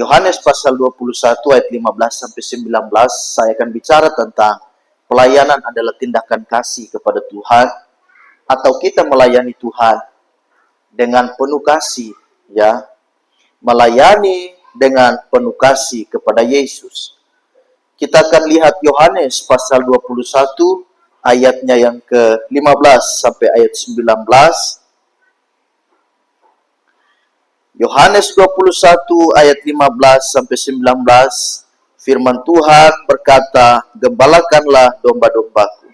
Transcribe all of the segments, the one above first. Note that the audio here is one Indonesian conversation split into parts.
Yohanes pasal 21 ayat 15 sampai 19, saya akan bicara tentang pelayanan adalah tindakan kasih kepada Tuhan, atau kita melayani Tuhan dengan penuh kasih, ya. Melayani dengan penuh kasih kepada Yesus. Kita akan lihat Yohanes pasal 21 ayatnya yang ke-15 sampai ayat 19. Yohanes 21 ayat 15 sampai 19, firman Tuhan berkata, "Gembalakanlah domba-dombaku."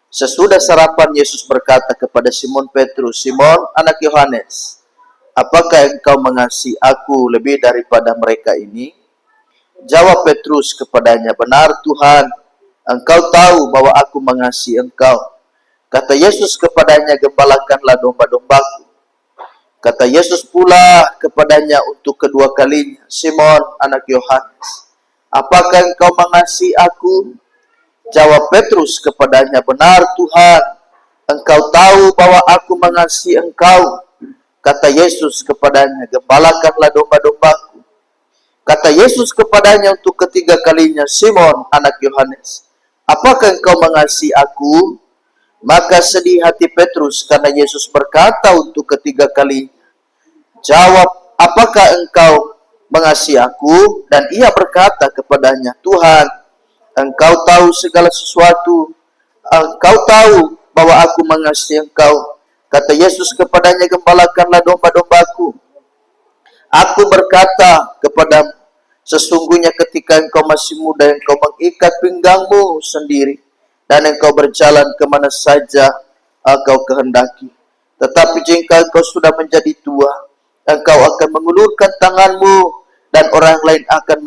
Sesudah sarapan, Yesus berkata kepada Simon Petrus, "Simon, anak Yohanes, apakah engkau mengasihi aku lebih daripada mereka ini?" Jawab Petrus kepadanya, "Benar Tuhan, engkau tahu bahwa aku mengasihi engkau." Kata Yesus kepadanya, "Gembalakanlah domba-dombaku." Kata Yesus pula kepadanya untuk kedua kalinya, "Simon, anak Yohanes, apakah engkau mengasihi aku?" Jawab Petrus kepadanya, "Benar Tuhan, engkau tahu bahwa aku mengasihi engkau." Kata Yesus kepadanya, "Gembalakanlah domba-dombaku." Kata Yesus kepadanya untuk ketiga kalinya, "Simon, anak Yohanes, apakah engkau mengasihi aku?" Maka sedih hati Petrus karena Yesus berkata untuk ketiga kalinya, "Jawab, apakah engkau mengasihi aku?" Dan ia berkata kepadanya, "Tuhan, engkau tahu segala sesuatu. Engkau tahu bahwa aku mengasihi engkau." Kata Yesus kepadanya, "Gembalakanlah domba-dombaku. Aku berkata kepadamu, sesungguhnya ketika engkau masih muda, engkau mengikat pinggangmu sendiri, dan engkau berjalan kemana saja engkau kehendaki. Tetapi jika engkau sudah menjadi tua, engkau akan mengulurkan tanganmu, dan orang lain akan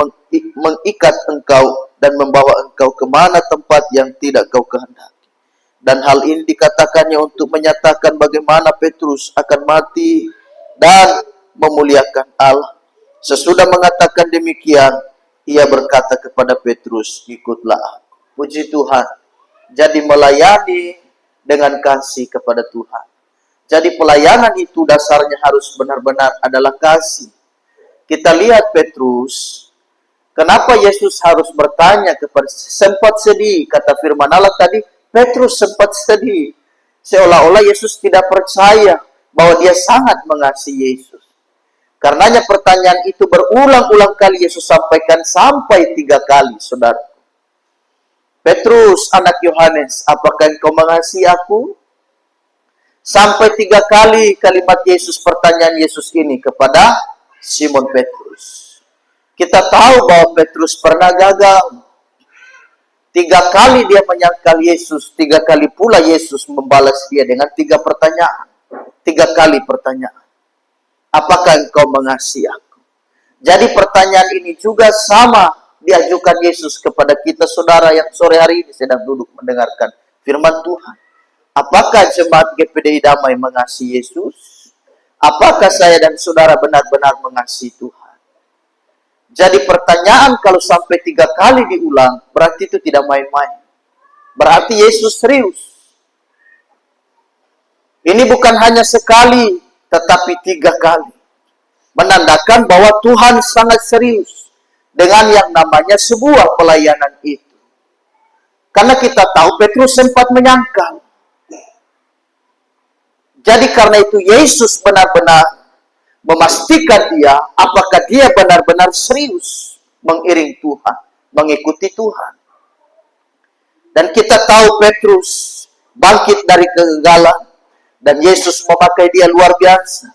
mengikat engkau dan membawa engkau kemana tempat yang tidak kau kehendaki." Dan hal ini dikatakannya untuk menyatakan bagaimana Petrus akan mati dan memuliakan Allah. Sesudah mengatakan demikian, ia berkata kepada Petrus, "Ikutlah aku." Puji Tuhan. Jadi melayani dengan kasih kepada Tuhan. Jadi pelayanan itu dasarnya harus benar-benar adalah kasih. Kita lihat Petrus, kenapa Yesus harus bertanya kepada, sempat sedih, kata firman Allah tadi, Petrus sempat sedih. Seolah-olah Yesus tidak percaya bahwa dia sangat mengasihi Yesus. Karenanya pertanyaan itu berulang-ulang kali Yesus sampaikan sampai 3 kali, saudara. "Petrus, anak Yohanes, apakah engkau mengasihi aku?" Sampai 3 kali kalimat Yesus, pertanyaan Yesus ini kepada Simon Petrus. Kita tahu bahwa Petrus pernah gagal. 3 kali dia menyangkal Yesus, 3 kali pula Yesus membalas dia dengan 3 pertanyaan. 3 kali pertanyaan. "Apakah engkau mengasihi aku?" Jadi pertanyaan ini juga sama diajukan Yesus kepada kita, saudara yang sore hari ini sedang duduk mendengarkan firman Tuhan. Apakah jemaat GPDI Damai mengasihi Yesus? Apakah saya dan saudara benar-benar mengasihi Tuhan? Jadi pertanyaan kalau sampai 3 kali diulang, berarti itu tidak main-main. Berarti Yesus serius. Ini bukan hanya sekali, tetapi 3 kali. Menandakan bahwa Tuhan sangat serius dengan yang namanya sebuah pelayanan itu. Karena kita tahu Petrus sempat menyangkal. Jadi karena itu Yesus benar-benar memastikan dia, apakah dia benar-benar serius mengiring Tuhan, mengikuti Tuhan. Dan kita tahu Petrus bangkit dari kegagalan, dan Yesus memakai dia luar biasa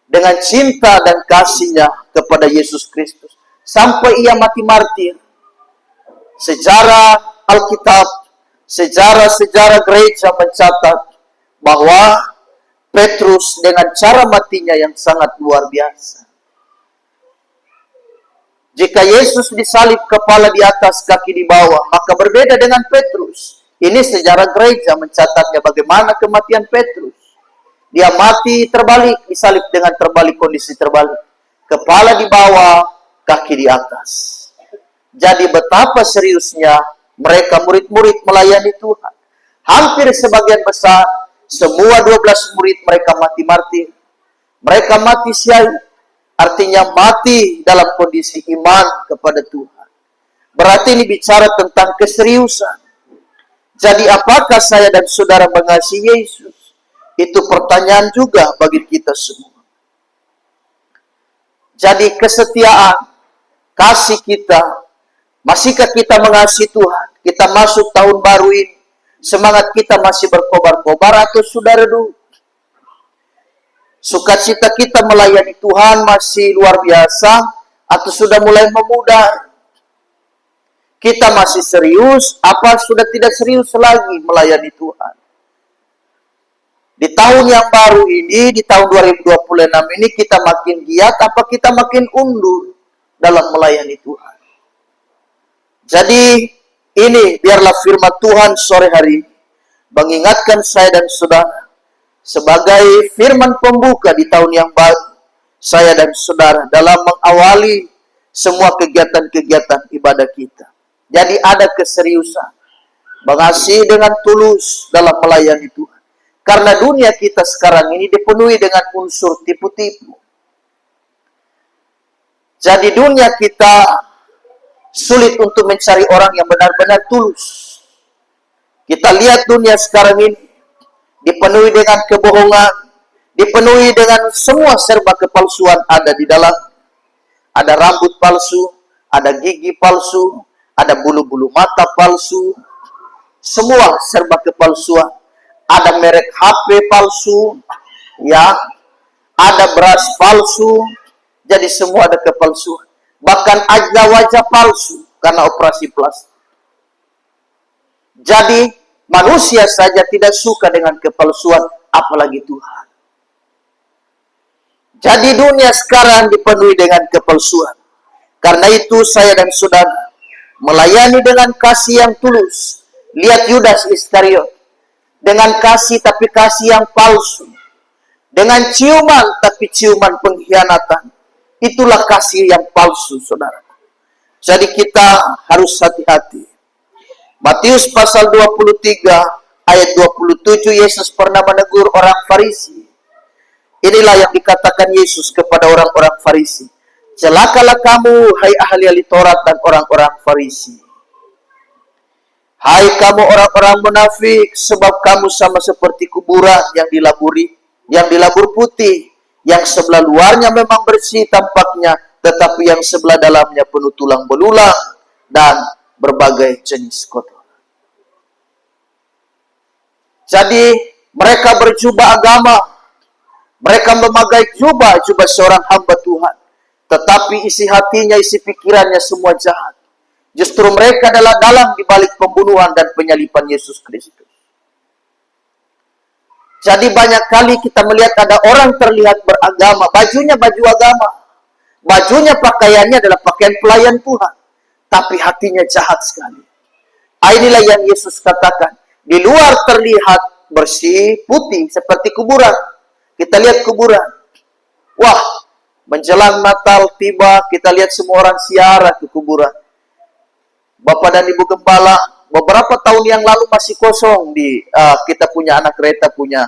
dengan cinta dan kasihnya kepada Yesus Kristus, sampai ia mati martir. Sejarah Alkitab, sejarah gereja mencatat bahwa Petrus dengan cara matinya yang sangat luar biasa. Jika Yesus disalib kepala di atas, kaki di bawah, maka berbeda dengan Petrus. Ini sejarah gereja mencatatnya bagaimana kematian Petrus. Dia mati terbalik, disalib dengan terbalik, kondisi terbalik. Kepala di bawah, kaki di atas. Jadi betapa seriusnya mereka murid-murid melayani Tuhan. Hampir sebagian besar, semua 12 murid mereka mati martir. Mereka mati syahid. artinya mati dalam kondisi iman kepada Tuhan. Berarti ini bicara tentang keseriusan. Jadi apakah saya dan saudara mengasihi Yesus? Itu pertanyaan juga bagi kita semua. Jadi kesetiaan, kasih kita, masihkah kita mengasihi Tuhan? Kita masuk tahun baru ini, semangat kita masih berkobar-kobar atau sudah redup? Sukacita kita melayani Tuhan masih luar biasa atau sudah mulai memudar? Kita masih serius, apa sudah tidak serius lagi melayani Tuhan? Di tahun yang baru ini, di tahun 2026 ini, kita makin giat, apa kita makin undur dalam melayani Tuhan? Jadi, ini biarlah firman Tuhan sore hari ini mengingatkan saya dan saudara, sebagai firman pembuka di tahun yang baru, saya dan saudara dalam mengawali semua kegiatan-kegiatan ibadah kita. Jadi ada keseriusan, mengasihi dengan tulus dalam melayani Tuhan. Karena dunia kita sekarang ini dipenuhi dengan unsur tipu-tipu. Jadi dunia kita sulit untuk mencari orang yang benar-benar tulus. Kita lihat dunia sekarang ini dipenuhi dengan kebohongan, dipenuhi dengan semua serba kepalsuan ada di dalam. Ada rambut palsu, ada gigi palsu, ada bulu-bulu mata palsu, semua serba kepalsuan. Ada merek HP palsu, ya, ada beras palsu, jadi semua ada kepalsuan. Bahkan ada wajah palsu karena operasi plastik. Jadi manusia saja tidak suka dengan kepalsuan, apalagi Tuhan. Jadi dunia sekarang dipenuhi dengan kepalsuan. Karena itu saya dan saudara melayani dengan kasih yang tulus. Lihat Yudas Iskariot, dengan kasih tapi kasih yang palsu. Dengan ciuman tapi ciuman pengkhianatan. Itulah kasih yang palsu, saudara. Jadi kita harus hati-hati. Matius pasal 23 ayat 27, Yesus pernah menegur orang Farisi. Inilah yang dikatakan Yesus kepada orang-orang Farisi. Celakalah kamu, hai ahli-ahli Taurat dan orang-orang Farisi. Hai kamu orang-orang munafik, sebab kamu sama seperti kuburan yang dilabur putih, yang sebelah luarnya memang bersih tampaknya, tetapi yang sebelah dalamnya penuh tulang belulang dan berbagai jenis kotoran. Jadi mereka berjubah agama, mereka memakai jubah seorang hamba Tuhan. Tetapi isi hatinya, isi pikirannya semua jahat. Justru mereka adalah dalam dibalik pembunuhan dan penyaliban Yesus Kristus. Jadi banyak kali kita melihat ada orang terlihat beragama, bajunya baju agama. Bajunya pakaiannya adalah pakaian pelayan Tuhan. Tapi hatinya jahat sekali. Inilah yang Yesus katakan. Di luar terlihat bersih, putih, seperti kuburan. Kita lihat kuburan. Wah, menjelang Natal tiba, kita lihat semua orang ziarah ke kuburan. Bapak dan Ibu Gembala, beberapa tahun yang lalu masih kosong di kita punya anak kereta, punya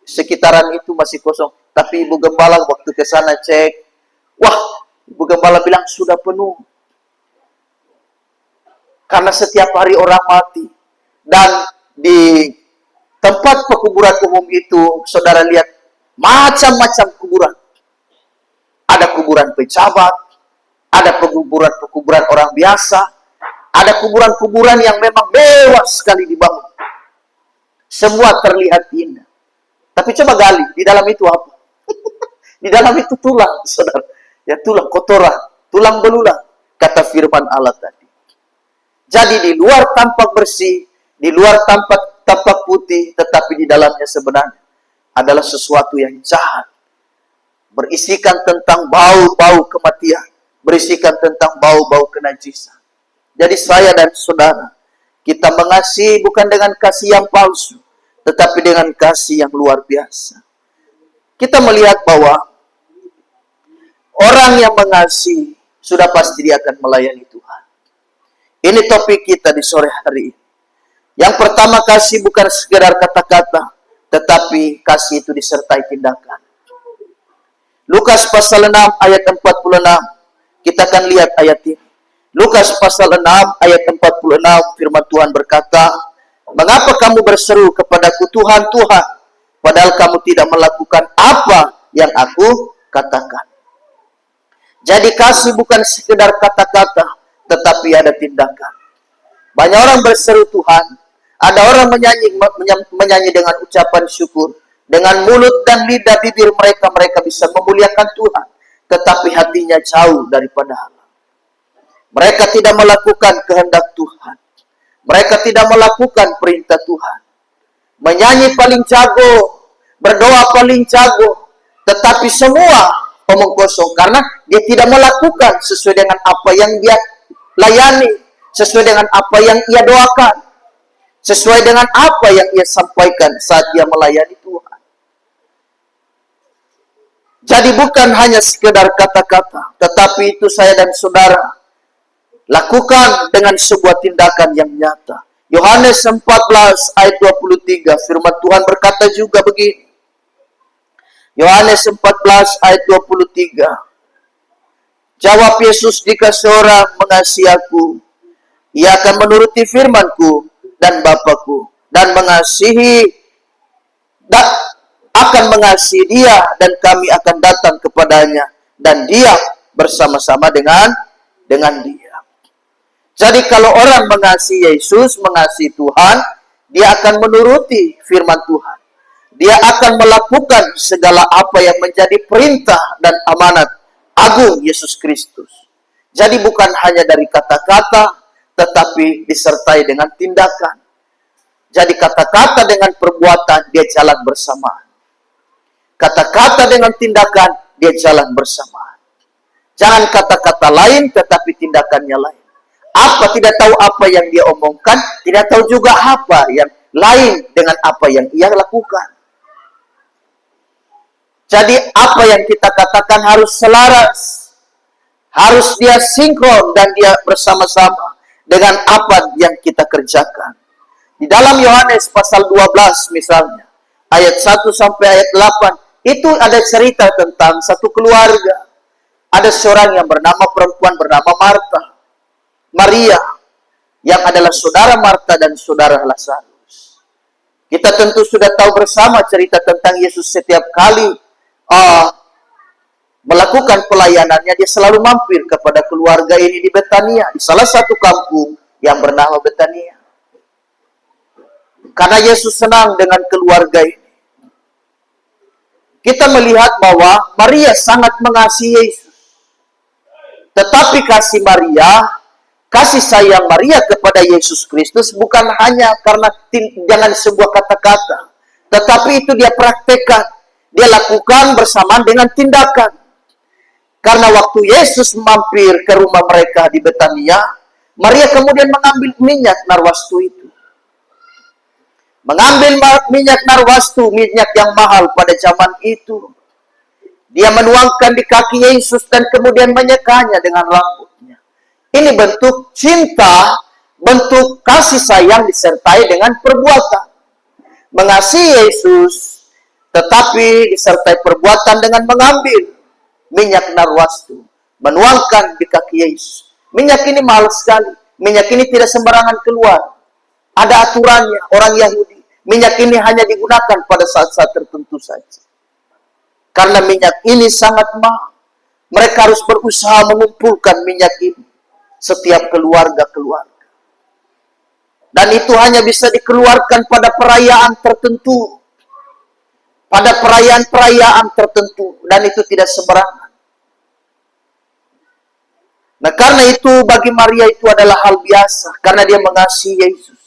sekitaran itu masih kosong. Tapi Ibu Gembala waktu ke sana cek, wah, Ibu Gembala bilang sudah penuh. Karena setiap hari orang mati. Dan di tempat pekuburan umum itu, saudara lihat macam-macam kuburan. Ada kuburan pejabat, ada kuburan orang biasa, ada kuburan-kuburan yang memang mewah sekali dibangun. Semua terlihat indah. Tapi coba gali, di dalam itu apa? Di dalam itu tulang, saudara. Ya tulang kotoran, tulang belulang, kata firman Allah tadi. Jadi di luar tampak bersih, di luar tampak putih, tetapi di dalamnya sebenarnya adalah sesuatu yang jahat. Berisikan tentang bau-bau kematian, berisikan tentang bau-bau kenajisan. Jadi saya dan saudara, kita mengasihi bukan dengan kasih yang palsu, tetapi dengan kasih yang luar biasa. Kita melihat bahwa orang yang mengasihi sudah pasti dia akan melayani Tuhan. Ini topik kita di sore hari ini. Yang pertama, kasih bukan sekedar kata-kata, tetapi kasih itu disertai tindakan. Lukas pasal 6 ayat 46. Kita akan lihat ayat ini. Lukas pasal 6 ayat 46, firman Tuhan berkata, "Mengapa kamu berseru kepadaku, Tuhan, Tuhan, padahal kamu tidak melakukan apa yang aku katakan?" Jadi kasih bukan sekedar kata-kata, tetapi ada tindakan. Banyak orang berseru Tuhan, ada orang menyanyi dengan ucapan syukur, dengan mulut dan lidah bibir mereka bisa memuliakan Tuhan, tetapi hatinya jauh daripada Allah. Mereka tidak melakukan kehendak Tuhan. Mereka tidak melakukan perintah Tuhan. Menyanyi paling jago, berdoa paling jago, tetapi semua omong kosong, karena dia tidak melakukan sesuai dengan apa yang dia layani, sesuai dengan apa yang ia doakan, sesuai dengan apa yang ia sampaikan saat dia melayani Tuhan. Jadi bukan hanya sekedar kata-kata, tetapi itu saya dan saudara lakukan dengan sebuah tindakan yang nyata. Yohanes 14 ayat 23, firman Tuhan berkata juga begini. Yohanes 14 ayat 23. Jawab Yesus, "Jika seorang mengasihi aku, ia akan menuruti firman-Ku, dan Bapa-Ku dan akan mengasihi dia, dan kami akan datang kepadanya dan dia bersama-sama dengan dia." Jadi kalau orang mengasihi Yesus, mengasihi Tuhan, dia akan menuruti firman Tuhan. Dia akan melakukan segala apa yang menjadi perintah dan amanat agung Yesus Kristus. Jadi bukan hanya dari kata-kata, tetapi disertai dengan tindakan. Jadi kata-kata dengan perbuatan, dia jalan bersamaan. Kata-kata dengan tindakan, dia jalan bersamaan. Jangan kata-kata lain, tetapi tindakannya lain. Apa tidak tahu apa yang dia omongkan, tidak tahu juga apa yang lain dengan apa yang ia lakukan. Jadi apa yang kita katakan harus selaras, harus dia sinkron dan dia bersama-sama dengan apa yang kita kerjakan. Di dalam Yohanes pasal 12 misalnya, ayat 1 sampai ayat 8, itu ada cerita tentang satu keluarga. Ada seorang yang perempuan bernama Maria, yang adalah saudara Marta dan saudara Lazarus. Kita tentu sudah tahu bersama cerita tentang Yesus. Setiap kali melakukan pelayanannya, dia selalu mampir kepada keluarga ini di Betania, di salah satu kampung yang bernama Betania. Karena Yesus senang dengan keluarga ini. Kita melihat bahwa Maria sangat mengasihi Yesus. Tetapi kasih sayang Maria kepada Yesus Kristus bukan hanya karena dengan sebuah kata-kata, tetapi itu dia praktekkan, dia lakukan bersamaan dengan tindakan. Karena waktu Yesus mampir ke rumah mereka di Betania, Maria kemudian mengambil minyak narwastu itu. Mengambil minyak narwastu, minyak yang mahal pada zaman itu. Dia menuangkan di kaki Yesus dan kemudian menyekanya dengan rambutnya. Ini bentuk cinta, bentuk kasih sayang disertai dengan perbuatan. Mengasihi Yesus, tetapi disertai perbuatan dengan mengambil minyak narwastu, menuangkan di kaki Yesus. Minyak ini mahal sekali. Minyak ini tidak sembarangan keluar. Ada aturannya, orang Yahudi. Minyak ini hanya digunakan pada saat-saat tertentu saja. Karena minyak ini sangat mahal. Mereka harus berusaha mengumpulkan minyak ini. Setiap keluarga-keluarga. Dan itu hanya bisa dikeluarkan pada perayaan tertentu. Pada perayaan-perayaan tertentu. Dan itu tidak sembarangan. Nah, karena itu bagi Maria itu adalah hal biasa. Karena dia mengasihi Yesus.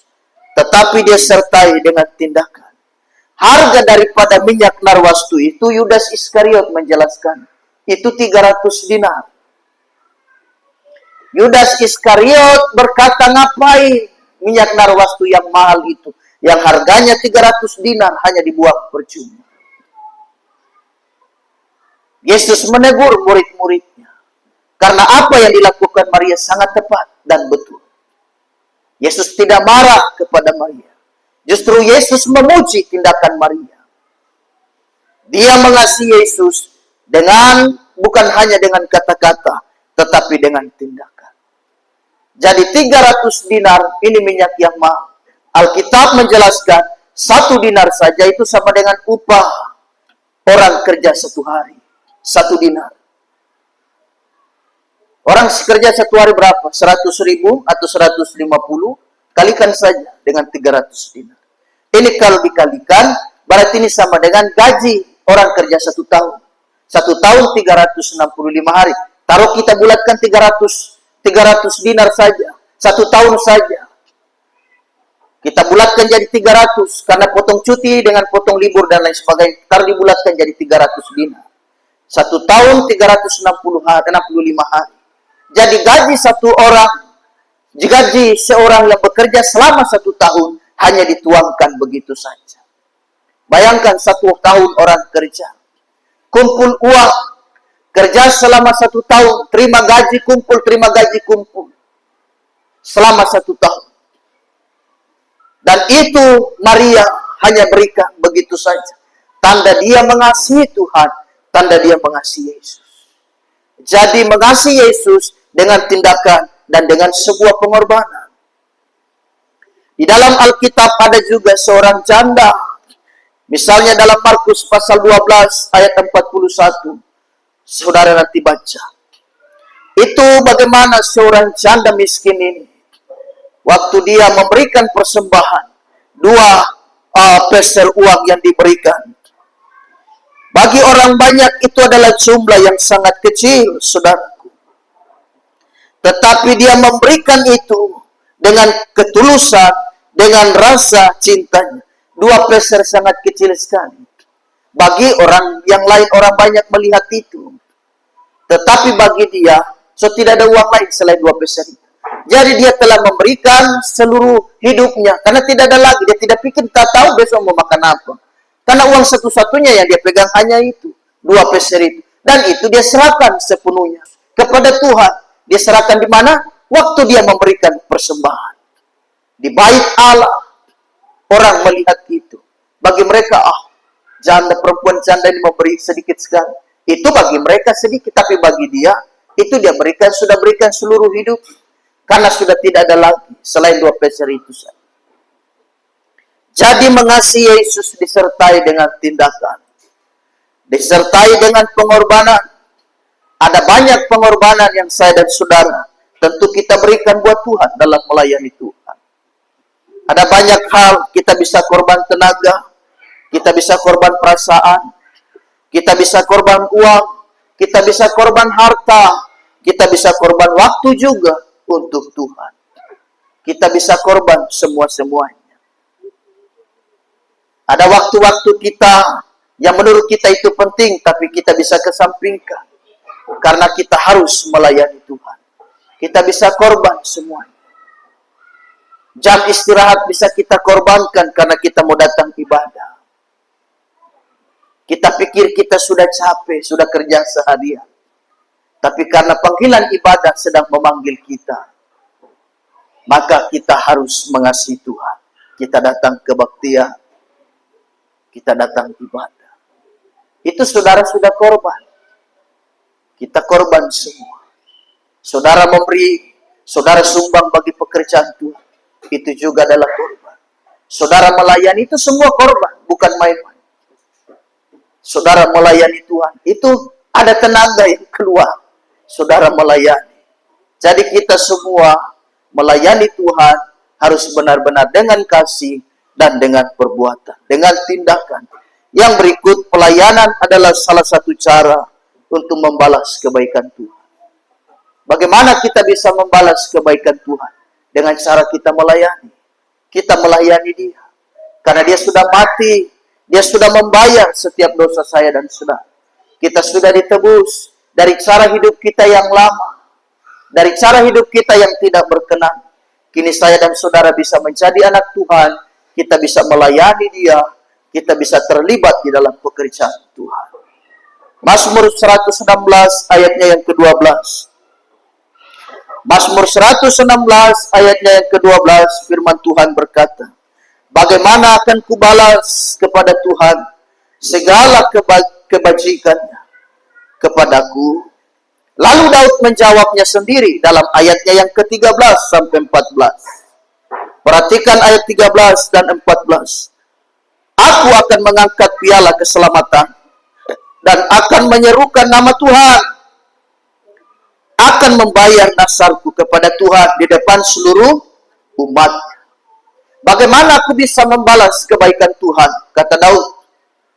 Tetapi dia sertai dengan tindakan. Harga daripada minyak narwastu itu, Yudas Iskariot menjelaskan, itu 300 dinar. Yudas Iskariot berkata, ngapain minyak narwastu yang mahal itu, yang harganya 300 dinar hanya dibuang percuma. Yesus menegur murid-muridnya. Karena apa yang dilakukan Maria sangat tepat dan betul. Yesus tidak marah kepada Maria. Justru Yesus memuji tindakan Maria. Dia mengasihi Yesus, bukan hanya dengan kata-kata, tetapi dengan tindakan. Jadi 300 dinar ini minyak yang mahal. Alkitab menjelaskan 1 dinar saja itu sama dengan upah orang kerja 1 hari. 1 dinar. Orang kerja 1 hari berapa? 100.000 atau 150? Kalikan saja dengan 300 dinar. Ini kalau dikalikan, berarti ini sama dengan gaji orang kerja 1 tahun. 1 tahun 365 hari. Taruh kita bulatkan 300 dinar saja. 1 tahun saja. Kita bulatkan jadi 300. Karena potong cuti dengan potong libur dan lain sebagainya. Taruh dibulatkan jadi 300 dinar. 1 tahun 365 hari. Jadi gaji 1 orang, gaji seorang yang bekerja selama 1 tahun hanya dituangkan begitu saja. Bayangkan 1 tahun orang kerja. Kumpul uang. Kerja selama 1 tahun. Terima gaji kumpul, terima gaji kumpul. Selama 1 tahun. Dan itu Maria hanya berikan begitu saja. Tanda dia mengasihi Tuhan. Tanda dia mengasihi Yesus. Jadi mengasihi Yesus dengan tindakan dan dengan sebuah pengorbanan. Di dalam Alkitab ada juga seorang janda. Misalnya dalam Markus pasal 12 ayat 41. Saudara nanti baca. Itu bagaimana seorang janda miskin ini. Waktu dia memberikan persembahan. 2 pesel uang yang diberikan. Bagi orang banyak itu adalah jumlah yang sangat kecil, saudaraku. Tetapi dia memberikan itu dengan ketulusan, dengan rasa cintanya. 2 peser sangat kecil sekali. Bagi orang yang lain, orang banyak melihat itu. Tetapi bagi dia, tidak ada uang lain selain 2 peser itu. Jadi dia telah memberikan seluruh hidupnya. Karena tidak ada lagi, dia tidak pikir, tak tahu besok mau makan apa. Karena uang satu-satunya yang dia pegang hanya itu. 2 peser itu. Dan itu dia serahkan sepenuhnya kepada Tuhan. Dia serahkan di mana? Waktu dia memberikan persembahan. Di bait Allah. Orang melihat itu. Bagi mereka, janda perempuan janda ini memberi sedikit sekali. Itu bagi mereka sedikit. Tapi bagi dia, itu dia berikan, sudah berikan seluruh hidup. Karena sudah tidak ada lagi selain 2 peser itu saja. Jadi mengasihi Yesus disertai dengan tindakan. Disertai dengan pengorbanan. Ada banyak pengorbanan yang saya dan saudara tentu kita berikan buat Tuhan dalam melayani Tuhan. Ada banyak hal, kita bisa korban tenaga, kita bisa korban perasaan, kita bisa korban uang, kita bisa korban harta, kita bisa korban waktu juga untuk Tuhan. Kita bisa korban semua-semuanya. Ada waktu-waktu kita yang menurut kita itu penting, tapi kita bisa kesampingkan. Karena kita harus melayani Tuhan. Kita bisa korban semuanya. Jam istirahat bisa kita korbankan karena kita mau datang ibadah. Kita pikir kita sudah capek, sudah kerja seharian. Tapi karena panggilan ibadah sedang memanggil kita, maka kita harus mengasihi Tuhan. Kita datang kebaktian. Kita datang ibadah. Itu saudara sudah korban. Kita korban semua. Saudara memberi, saudara sumbang bagi pekerjaan Tuhan. Itu juga adalah korban. Saudara melayani itu semua korban, bukan main-main. Saudara melayani Tuhan, itu ada tenaga yang keluar. Saudara melayani. Jadi kita semua melayani Tuhan harus benar-benar dengan kasih dan dengan perbuatan, dengan tindakan. Yang berikut, pelayanan adalah salah satu cara untuk membalas kebaikan Tuhan. Bagaimana kita bisa membalas kebaikan Tuhan? Dengan cara kita melayani. Kita melayani Dia. Karena Dia sudah mati, Dia sudah membayar setiap dosa saya dan saudara. Kita sudah ditebus dari cara hidup kita yang lama, dari cara hidup kita yang tidak berkenan. Kini saya dan saudara bisa menjadi anak Tuhan. Kita bisa melayani Dia, kita bisa terlibat di dalam pekerjaan Tuhan. Mazmur 116 ayatnya yang ke-12. Mazmur 116 ayatnya yang ke-12, firman Tuhan berkata, bagaimana akan kubalas kepada Tuhan segala kebajikannya, kepadaku. Lalu Daud menjawabnya sendiri dalam ayatnya yang ke-13 sampai 14. Perhatikan ayat 13 dan 14. Aku akan mengangkat piala keselamatan dan akan menyerukan nama Tuhan. Akan membayar nasarku kepada Tuhan di depan seluruh umat. Bagaimana aku bisa membalas kebaikan Tuhan? Kata Daud.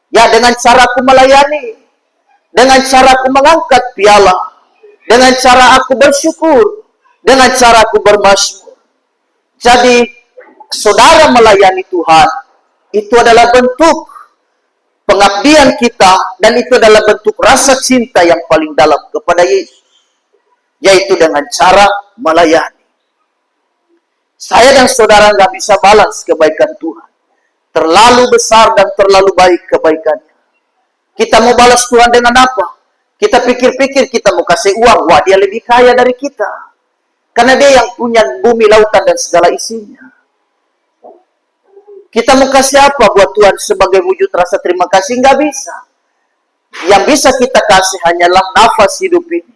Ya, dengan cara aku melayani. Dengan cara aku mengangkat piala. Dengan cara aku bersyukur. Dengan cara aku bermazmur. Jadi, saudara melayani Tuhan, itu adalah bentuk pengabdian kita, dan itu adalah bentuk rasa cinta yang paling dalam kepada Yesus. Yaitu dengan cara melayani. Saya dan saudara nggak bisa balas kebaikan Tuhan. Terlalu besar dan terlalu baik kebaikannya. Kita mau balas Tuhan dengan apa? Kita pikir-pikir kita mau kasih uang. Wah, dia lebih kaya dari kita. Karena dia yang punya bumi, lautan, dan segala isinya. Kita mau kasih apa buat Tuhan sebagai wujud rasa terima kasih? Nggak bisa. Yang bisa kita kasih hanyalah nafas hidup ini.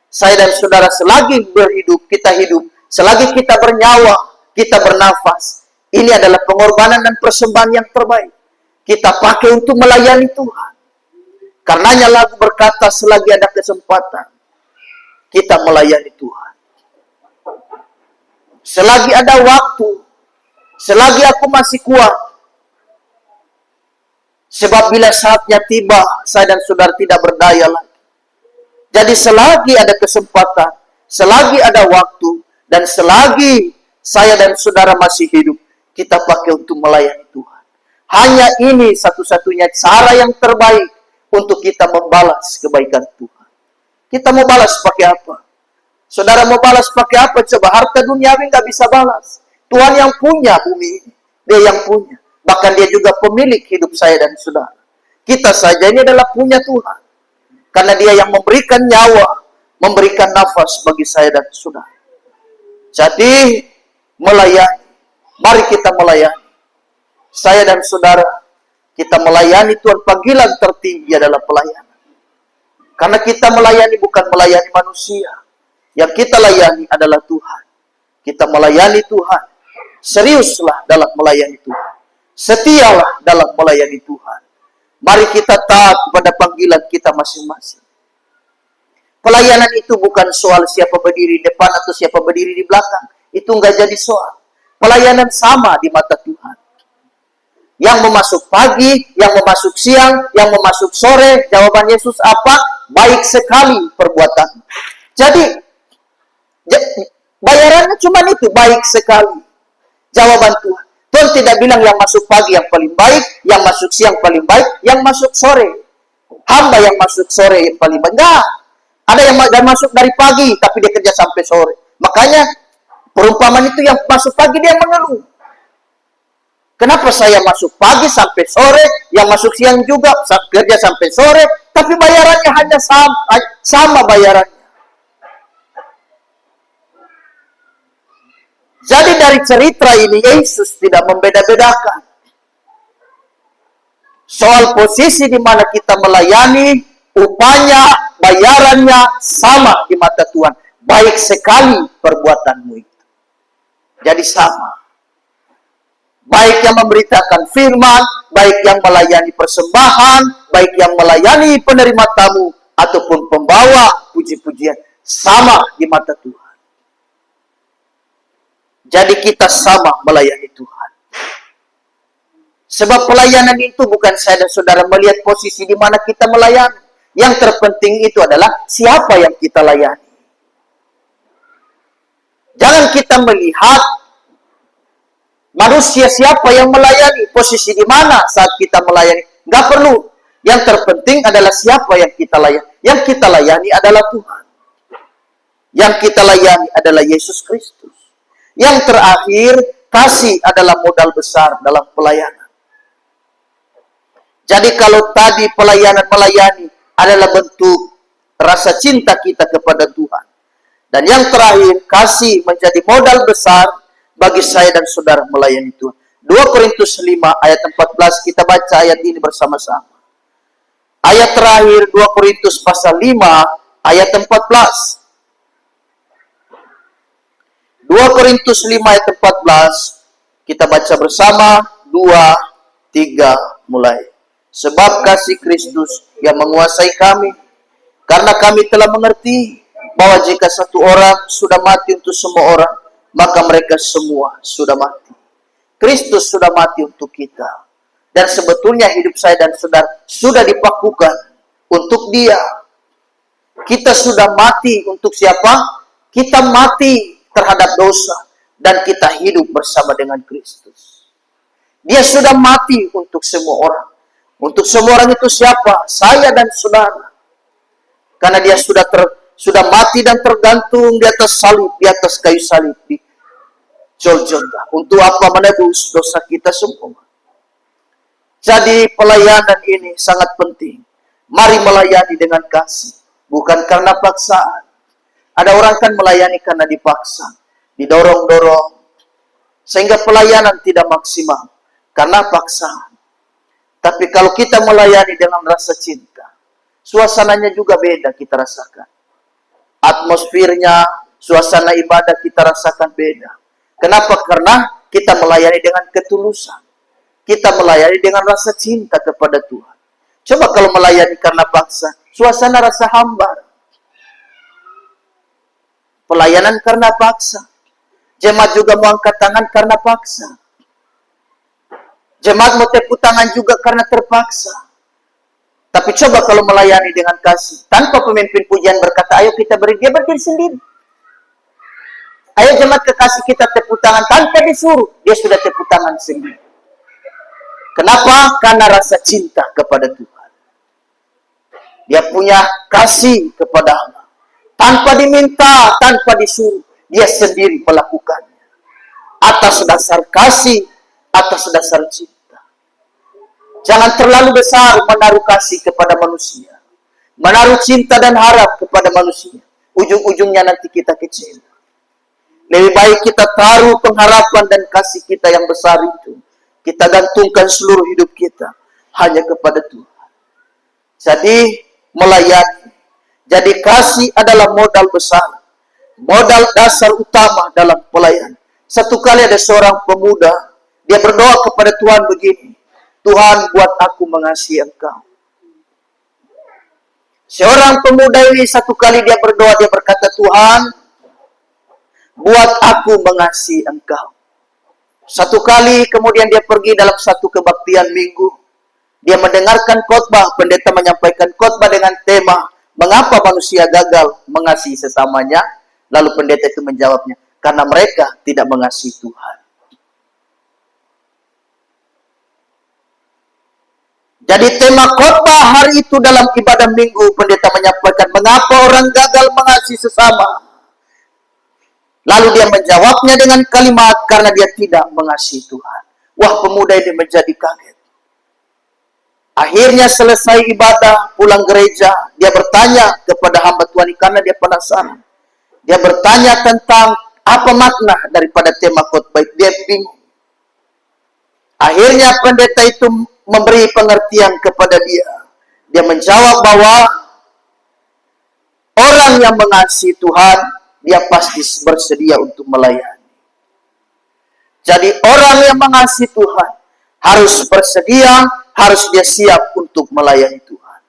Saya dan saudara selagi berhidup, kita hidup. Selagi kita bernyawa, kita bernafas. Ini adalah pengorbanan dan persembahan yang terbaik. Kita pakai untuk melayani Tuhan. Karenanya lagu berkata, selagi ada kesempatan, kita melayani Tuhan. Selagi ada waktu, selagi aku masih kuat. Sebab bila saatnya tiba, saya dan saudara tidak berdaya lagi. Jadi selagi ada kesempatan, selagi ada waktu, dan selagi saya dan saudara masih hidup, kita pakai untuk melayani Tuhan. Hanya ini satu-satunya cara yang terbaik untuk kita membalas kebaikan Tuhan. Kita mau balas pakai apa? Saudara mau balas pakai apa? Coba, harta duniawi nggak bisa balas. Tuhan yang punya bumi ini. Dia yang punya. Bahkan dia juga pemilik hidup saya dan saudara. Kita saja ini adalah punya Tuhan. Karena dia yang memberikan nyawa, memberikan nafas bagi saya dan saudara. Jadi, melayani. Mari kita melayani. Saya dan saudara, kita melayani Tuhan. Panggilan tertinggi adalah pelayanan. Karena kita melayani bukan melayani manusia. Yang kita layani adalah Tuhan. Kita melayani Tuhan. Seriuslah dalam melayani Tuhan. Setialah dalam melayani Tuhan. Mari kita taat kepada panggilan kita masing-masing. Pelayanan itu bukan soal siapa berdiri di depan atau siapa berdiri di belakang. Itu enggak jadi soal. Pelayanan sama di mata Tuhan. Yang mau masuk pagi, yang mau masuk siang, yang mau masuk sore, jawaban Yesus apa? Baik sekali perbuatan. Jadi, bayarannya cuma itu, baik sekali. Jawaban Tuhan. Tuhan tidak bilang yang masuk pagi yang paling baik, yang masuk siang paling baik, yang masuk sore. Hamba yang masuk sore yang paling baik. Enggak. Ada yang masuk dari pagi, tapi dia kerja sampai sore. Makanya, perumpamaan itu yang masuk pagi dia mengeluh. Kenapa saya masuk pagi sampai sore, yang masuk siang juga kerja sampai sore, tapi bayarannya hanya sama bayarannya. Jadi dari cerita ini Yesus tidak membeda-bedakan. Soal posisi di mana kita melayani, upahnya, bayarannya sama di mata Tuhan. Baik sekali perbuatanmu itu. Jadi sama. Baik yang memberitakan firman, baik yang melayani persembahan, baik yang melayani penerima tamu, ataupun pembawa puji-pujian, sama di mata Tuhan. Jadi kita sama melayani Tuhan. Sebab pelayanan itu bukan saya dan saudara melihat posisi di mana kita melayani. Yang terpenting itu adalah siapa yang kita layani. Jangan kita melihat manusia siapa yang melayani, posisi di mana saat kita melayani. Nggak perlu. Yang terpenting adalah siapa yang kita layani. Yang kita layani adalah Tuhan. Yang kita layani adalah Yesus Kristus. Yang terakhir, kasih adalah modal besar dalam pelayanan. Jadi kalau tadi pelayanan melayani adalah bentuk rasa cinta kita kepada Tuhan. Dan yang terakhir, kasih menjadi modal besar bagi saya dan saudara melayani Tuhan. 2 Korintus 5 ayat 14, kita baca ayat ini bersama-sama. Ayat terakhir 2 Korintus pasal 5 ayat 14. 2 Korintus 5 ayat 14. Kita baca bersama. 2, 3, mulai. Sebab kasih Kristus yang menguasai kami, karena kami telah mengerti bahwa jika satu orang sudah mati untuk semua orang, maka mereka semua sudah mati. Kristus sudah mati untuk kita. Dan sebetulnya hidup saya dan saudara sudah dipakukan untuk Dia. Kita sudah mati untuk siapa? Kita mati terhadap dosa dan kita hidup bersama dengan Kristus. Dia sudah mati untuk semua orang. Untuk semua orang itu siapa? Saya dan saudara. Karena dia sudah mati dan tergantung di atas salib, di atas kayu salib di Golgota. Untuk apa? Menebus dosa kita semua. Jadi pelayanan ini sangat penting. Mari melayani dengan kasih, bukan karena paksaan. Ada orang kan melayani karena dipaksa, didorong-dorong, sehingga pelayanan tidak maksimal karena paksaan. Tapi kalau kita melayani dengan rasa cinta, suasananya juga beda kita rasakan. Atmosfernya, suasana ibadah kita rasakan beda. Kenapa? Karena kita melayani dengan ketulusan. Kita melayani dengan rasa cinta kepada Tuhan. Coba kalau melayani karena paksa, suasana rasa hambar. Pelayanan karena paksa. Jemaat juga mau angkat tangan karena paksa. Jemaat mau tepuk tangan juga karena terpaksa. Tapi coba kalau melayani dengan kasih, tanpa pemimpin pujian berkata, ayo kita beri, dia berdiri sendiri. Ayo jemaat kekasih kita tepuk tangan, tanpa disuruh, dia sudah tepuk tangan sendiri. Kenapa? Karena rasa cinta kepada Tuhan. Dia punya kasih kepada Allah. Tanpa diminta, tanpa disuruh, dia sendiri melakukannya. Atas dasar kasih, atas dasar cinta. Jangan terlalu besar menaruh kasih kepada manusia. Menaruh cinta dan harap kepada manusia. Ujung-ujungnya nanti kita kecil. Lebih baik kita taruh pengharapan dan kasih kita yang besar itu. Kita gantungkan seluruh hidup kita hanya kepada Tuhan. Jadi melayani. Jadi kasih adalah modal besar. Modal dasar utama dalam pelayanan. Satu kali ada seorang pemuda, dia berdoa kepada Tuhan begini, Tuhan buat aku mengasihi Engkau. Seorang pemuda ini satu kali dia berdoa, dia berkata, Tuhan buat aku mengasihi Engkau. Satu kali kemudian dia pergi dalam satu kebaktian minggu. Dia mendengarkan khotbah, pendeta menyampaikan khotbah dengan tema, mengapa manusia gagal mengasihi sesamanya? Lalu pendeta itu menjawabnya, karena mereka tidak mengasihi Tuhan. Jadi tema khotbah hari itu dalam ibadah minggu, pendeta menyampaikan, mengapa orang gagal mengasihi sesama? Lalu dia menjawabnya dengan kalimat, karena dia tidak mengasihi Tuhan. Wah, pemuda ini menjadi kaget. Akhirnya selesai ibadah, pulang gereja, dia bertanya kepada hamba Tuhan karena dia penasaran. Dia bertanya tentang apa makna daripada tema khotbah. Dia bingung. Akhirnya pendeta itu memberi pengertian kepada dia. Dia menjawab bahwa orang yang mengasihi Tuhan, dia pasti bersedia untuk melayani. Jadi orang yang mengasihi Tuhan harus bersedia, harus dia siap untuk melayani Tuhan.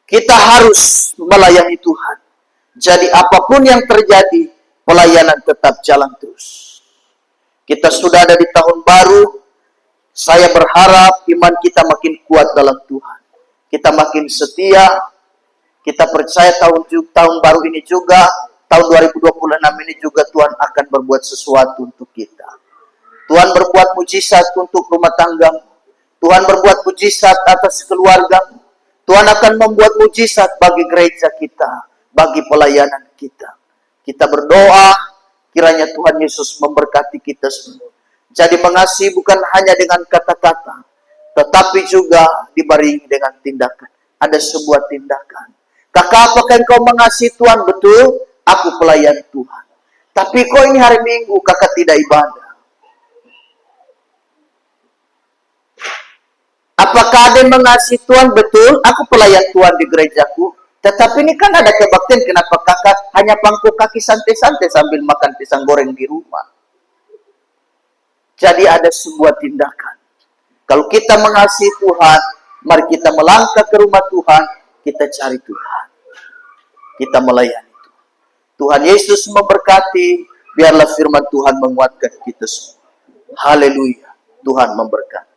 Kita harus melayani Tuhan. Jadi apapun yang terjadi, pelayanan tetap jalan terus. Kita sudah ada di tahun baru. Saya berharap iman kita makin kuat dalam Tuhan. Kita makin setia. Kita percaya tahun baru ini juga, tahun 2026 ini juga Tuhan akan berbuat sesuatu untuk kita. Tuhan berbuat mujizat untuk rumah tanggamu. Tuhan berbuat mujizat atas keluargamu. Tuhan akan membuat mujizat bagi gereja kita, bagi pelayanan kita. Kita berdoa, kiranya Tuhan Yesus memberkati kita semua. Jadi mengasihi bukan hanya dengan kata-kata, tetapi juga dibarengi dengan tindakan. Ada sebuah tindakan. Kakak, apakah engkau mengasihi Tuhan? Betul, aku pelayan Tuhan. Tapi kok ini hari Minggu kakak tidak ibadah? Apa Apakah ada yang mengasihi Tuhan? Betul, aku pelayan Tuhan di gerejaku. Tetapi ini kan ada kebaktian, kenapa kakak hanya pangku kaki santai-santai sambil makan pisang goreng di rumah? Jadi ada sebuah tindakan. Kalau kita mengasihi Tuhan, mari kita melangkah ke rumah Tuhan, kita cari Tuhan. Kita melayani Tuhan. Tuhan Yesus memberkati, biarlah firman Tuhan menguatkan kita semua. Haleluya, Tuhan memberkati.